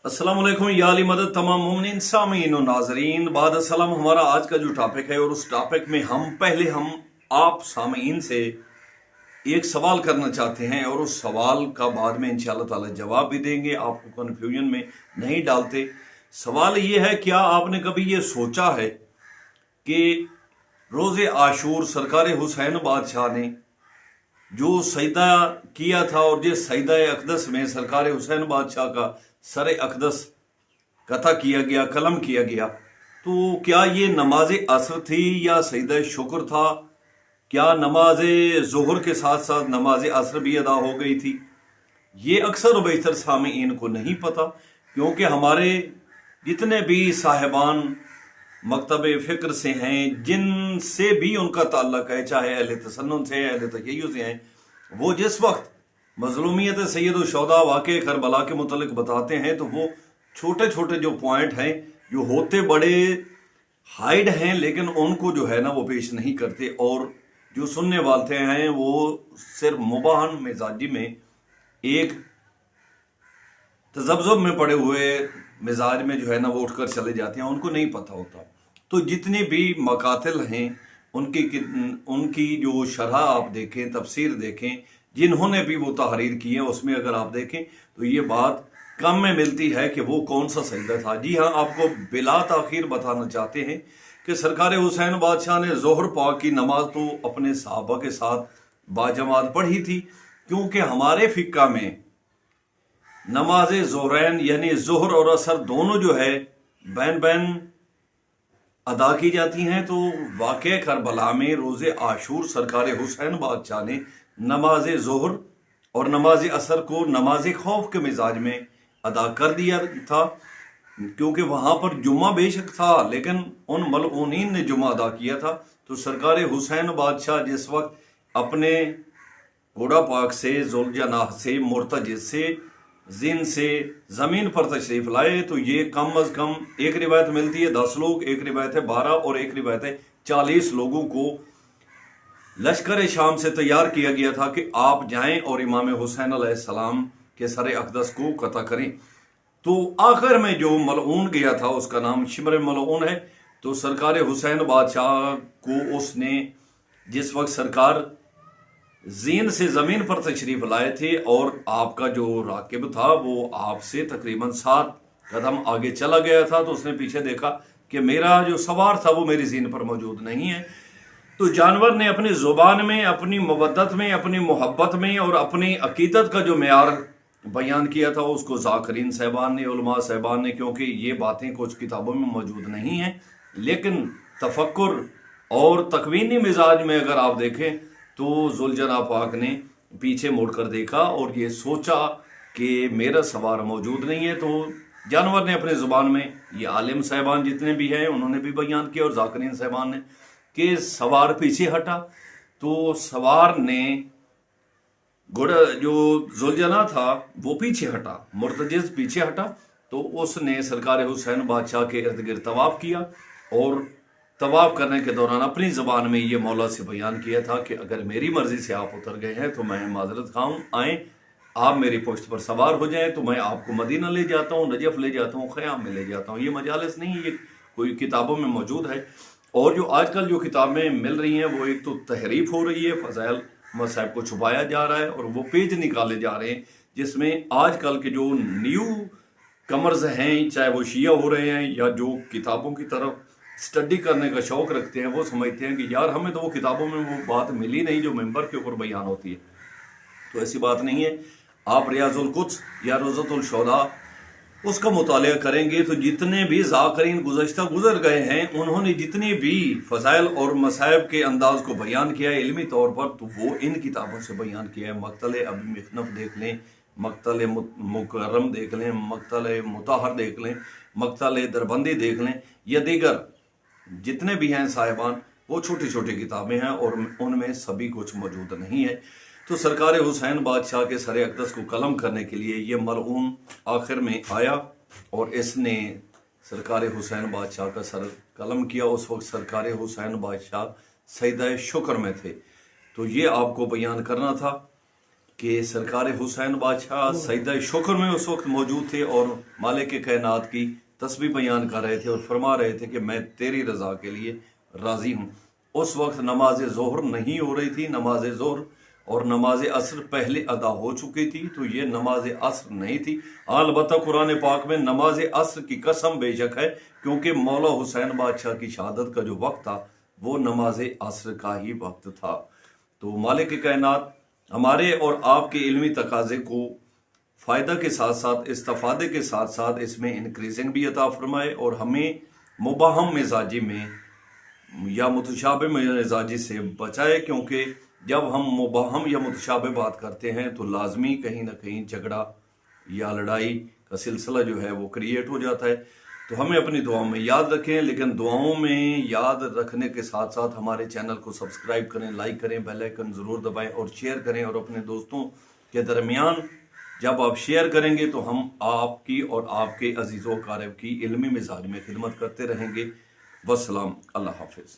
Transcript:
अस्सलाम वालेकुम या अली मदद तमाम मुमिनीन सामीन और नाजरीन बाद अस्सलाम। हमारा आज का जो टॉपिक है और उस टॉपिक में हम आप सामीन से एक सवाल करना चाहते हैं और उस सवाल का बाद में इंशाअल्लाह ताला जवाब भी देंगे, आपको कन्फ्यूजन में नहीं डालते। सवाल ये है, क्या आपने कभी ये सोचा है कि रोज़े आशूर सरकार हुसैन बादशाह ने जो सजदा किया था और जिस सजदा अक़दस में सरकार हुसैन बादशाह का सर अक़दस कथा किया गया, कलम किया गया, तो क्या ये नमाज असर थी या सजदा शुक्र था? क्या नमाज ज़ोहर के साथ साथ नमाज असर भी अदा हो गई थी? ये अक्सर व बेशतर सामीन को नहीं पता, क्योंकि हमारे जितने भी साहिबान मकतब फ़िक्र से हैं, जिनसे भी उनका ताल्लुक़ है, चाहे अहले तसन्नुन से हैं, अहले तशय्युअ से हैं, वो जिस वक्त मज़लूमियत सैयद शुहदा वाक़े करबला के मुतल्लिक़ बताते हैं तो वो छोटे छोटे जो पॉइंट हैं, जो होते बड़े हाइड हैं, लेकिन उनको जो है ना वो पेश नहीं करते, और जो सुनने वाले हैं वो सिर्फ मुबाहन मिजाजी में एक तज़ब्ज़ुब में पड़े हुए मिजाज में जो है ना वो उठकर चले जाते हैं, उनको नहीं पता होता। तो जितने भी मकातिल हैं उनकी जो शरह आप देखें, तफसीर देखें, जिन्होंने भी वो तहरीर की है, उसमें अगर आप देखें तो ये बात कम में मिलती है कि वो कौन सा सजदा था। जी हाँ, आपको बिला ताखीर बताना चाहते हैं कि सरकार हुसैन बादशाह ने ज़ोहर पाक की नमाज तो अपने सहाबा के साथ बाजमात पढ़ी थी, क्योंकि हमारे फ़िक़्हा में नमाज ज़ोहरैन यानी ज़ोहर और असर दोनों जो है बैन बैन अदा की जाती हैं। तो वाक़े करबला में रोज़े आशूर सरकार हुसैन बादशाह ने नमाज ज़ोहर और नमाज असर को नमाज खौफ के मिजाज में अदा कर दिया था, क्योंकि वहाँ पर जुम्मा बेशक था लेकिन उन मलऊनीन ने जुम्मा अदा किया था। तो सरकार हुसैन बादशाह जिस वक्त अपने घोड़ा पाक से, जुलजनाह से, मुर्तजिज़ से, जिन से ज़मीन पर तशरीफ़ लाए, तो ये कम अज़ कम एक रिवायत मिलती है 10 लोग, एक रिवायत है 12 और एक रिवायत है 40 लोगों को लश्कर शाम से तैयार किया गया था कि आप जाएं और इमाम हुसैन अलैहिस्सलाम के सर अक़दस को कता करें। तो आखिर में जो मलऊन गया था उसका नाम शिमर मलऊन है। तो सरकार हुसैन बादशाह को उसने जिस वक्त सरकार जीन से ज़मीन पर तशरीफ़ लाए थे और आपका जो राकिब था वो आपसे तकरीबन 7 कदम आगे चला गया था, तो उसने पीछे देखा कि मेरा जो सवार था वो मेरी जीन पर मौजूद नहीं है। तो जानवर ने अपनी ज़ुबान में, अपनी मवद्दत में, अपनी मोहब्बत में और अपनी अकीदत का जो मेयार बयान किया था उसको ज़ाकिरीन साहबान ने, उलमा साहबान ने, क्योंकि ये बातें कुछ किताबों में मौजूद नहीं हैं, लेकिन तफक्कुर और तकवीनी मिजाज में अगर आप देखें तो जुलजना पाक ने पीछे मुड़कर देखा और ये सोचा कि मेरा सवार मौजूद नहीं है। तो जानवर ने अपनी ज़ुबान में, ये आलिम साहबान जितने भी हैं उन्होंने भी बयान किया और ज़ाकिरीन साहबान ने, कि सवार पीछे हटा। तो सवार ने घोड़ा जो जुलजना था वो पीछे हटा, मुर्तजिज़ पीछे हटा। तो उसने सरकार हुसैन बादशाह के इर्द गिर्द तवाफ़ किया और तवाफ़ करने के दौरान अपनी ज़बान में ये मौला से बयान किया था कि अगर मेरी मर्ज़ी से आप उतर गए हैं तो मैं माजरत खाऊँ, आएँ आप मेरी पुश्त पर सवार हो जाएं तो मैं आपको मदीना ले जाता हूँ, नजफ़ ले जाता हूँ, ख़याम में ले जाता हूँ। ये मजालिस नहीं, ये कोई किताबों में मौजूद है। और जो आजकल जो किताबें मिल रही हैं वो एक तो तहरीफ हो रही है, फ़ज़ाइल मसाइब को छुपाया जा रहा है और वो पेज निकाले जा रहे हैं जिसमें आजकल के जो न्यू कमर्स हैं, चाहे वो शिया हो रहे हैं या जो किताबों की तरफ स्टडी करने का शौक़ रखते हैं, वो समझते हैं कि यार हमें तो वो किताबों में वो बात मिली नहीं जो मेंबर के ऊपर बयान होती है। तो ऐसी बात नहीं है। आप रियाजुल कुद्स या रोज़तुल शुहदा उसका मुतालिया करेंगे तो जितने भी ज़ाकिरीन गुज़श्ता गुजर गए हैं उन्होंने जितनी भी फ़ज़ाइल और मसाइब के अंदाज़ को बयान किया है इल्मी तौर पर, तो वो इन किताबों से बयान किया है। मक़तल अबी मिख़नफ़ देख लें, मक़तल मुकर्रम देख लें, मक़तल मुताहर देख लें, मक़तल दरबंदी देख लें, या दीगर जितने भी हैं साहिबान, वो छोटी छोटी किताबें हैं और उनमें सभी कुछ मौजूद नहीं है। तो सरकार हुसैन बादशाह के सर अक़दस को कलम करने के लिए ये मलऊन आखिर में आया और इसने सरकार हुसैन बादशाह का सर कलम किया। उस वक्त सरकार हुसैन बादशाह सजदा शुक्र में थे। तो ये आपको बयान करना था। کہ سرکار حسین بادشاہ سجدہ شکر میں اس وقت موجود تھے اور مالک کائنات کی تسبیح بیان کر رہے تھے اور فرما رہے تھے کہ میں تیری رضا کے لیے راضی ہوں۔ اس وقت نماز ظہر نہیں ہو رہی تھی، نماز ظہر اور نماز عصر پہلے ادا ہو چکی تھی، تو یہ نماز عصر نہیں تھی۔ البتہ قرآن پاک میں نماز عصر کی قسم بے شک ہے، کیونکہ مولا حسین بادشاہ کی شہادت کا جو وقت تھا وہ نماز عصر کا ہی وقت تھا۔ تو مالک کائنات ہمارے اور آپ کے علمی تقاضے کو فائدہ کے ساتھ ساتھ استفادے کے ساتھ ساتھ اس میں انکریزنگ بھی عطا فرمائے اور ہمیں مبہم مزاجی میں یا متشابہ مزاجی سے بچائے، کیونکہ جب ہم مبہم یا متشابہ بات کرتے ہیں تو لازمی کہیں نہ کہیں جھگڑا یا لڑائی کا سلسلہ جو ہے وہ کریٹ ہو جاتا ہے۔ تو ہمیں اپنی دعاؤں میں یاد رکھیں، لیکن دعاؤں میں یاد رکھنے کے ساتھ ساتھ ہمارے چینل کو سبسکرائب کریں، لائک کریں، بیل آئیکن ضرور دبائیں اور شیئر کریں، اور اپنے دوستوں کے درمیان جب آپ شیئر کریں گے تو ہم آپ کی اور آپ کے عزیز و اقارب کی علمی مزاج میں خدمت کرتے رہیں گے۔ والسلام، اللہ حافظ۔